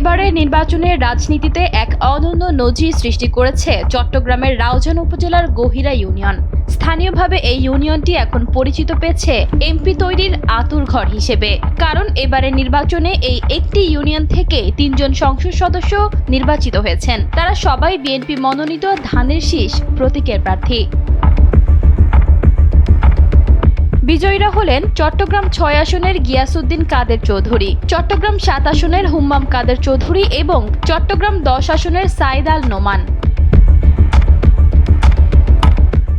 এবারের নির্বাচনের রাজনীতিতে এক অনন্য নজির সৃষ্টি করেছে চট্টগ্রামের রাউজান উপজেলার গহিরা ইউনিয়ন। স্থানীয়ভাবে এই ইউনিয়নটি এখন পরিচিত পেয়েছে এমপি তৈরির আঁতুড়ঘর হিসেবে। কারণ এবারের নির্বাচনে এই একটি ইউনিয়ন থেকে ৩ জন সংসদ সদস্য নির্বাচিত হয়েছেন। তারা সবাই বিএনপি মনোনীত ধানের শীষ প্রতীকের প্রার্থী। বিজয়ীরা হলেন চট্টগ্রাম ৬ আসনের গিয়াসউদ্দিন কাদের চৌধুরী, চট্টগ্রাম ৭ আসনের হুম্মাম কাদের চৌধুরী এবং চট্টগ্রাম ১০ আসনের সাইদ আল নোমান।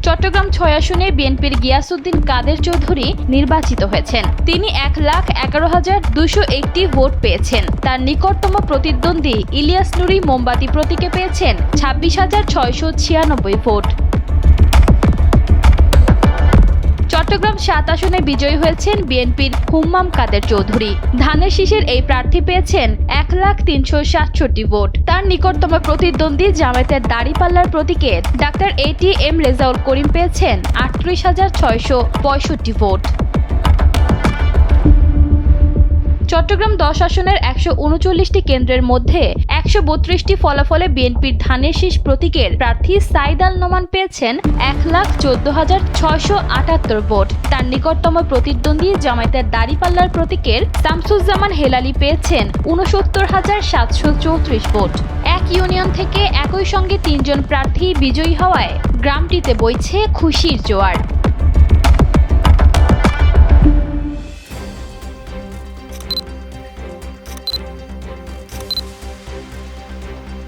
চট্টগ্রাম ৬ আসনে বিএনপির গিয়াসউদ্দিন কাদের চৌধুরী নির্বাচিত হয়েছেন। তিনি ১,১১,২০১টি ভোট পেয়েছেন। তার নিকটতম প্রতিদ্বন্দ্বী ইলিয়াস নুরী মোমবাতি প্রতীকে পেয়েছেন ২৬,৬৯৬ ভোট। চট্টগ্রাম ৭ আসনে বিজয়ী হয়েছেন বিএনপির হুম্মাম কাদের চৌধুরী। ধানের শীষের এই প্রার্থী পেয়েছেন ১,৩৬৭ ভোট। তার নিকটতম প্রতিদ্বন্দ্বী জামায়াতের দাঁড়িপাল্লার প্রতীকে ডাক্তার ATM রেজাউল করিম পেয়েছেন ৩৮,৬৬৫ ভোট। চট্টগ্রাম ১০ আসনের ১৩৯টি কেন্দ্রের মধ্যে ১৩২টি ফলাফলে বিএনপির ধানের শীষ প্রতীকের প্রার্থী সাইদ আল নোমান পেয়েছেন ১,১৪,৬৭৮ ভোট। তার নিকটতম প্রতিদ্বন্দ্বী জামায়াতের দাঁড়িপাল্লার প্রতীকের শামসুজ্জামান হেলালি পেয়েছেন ৬৯,৭৩৪ ভোট। এক ইউনিয়ন থেকে একই সঙ্গে ৩ জন প্রার্থী বিজয়ী হওয়ায় গ্রামটিতে বইছে খুশির জোয়ার।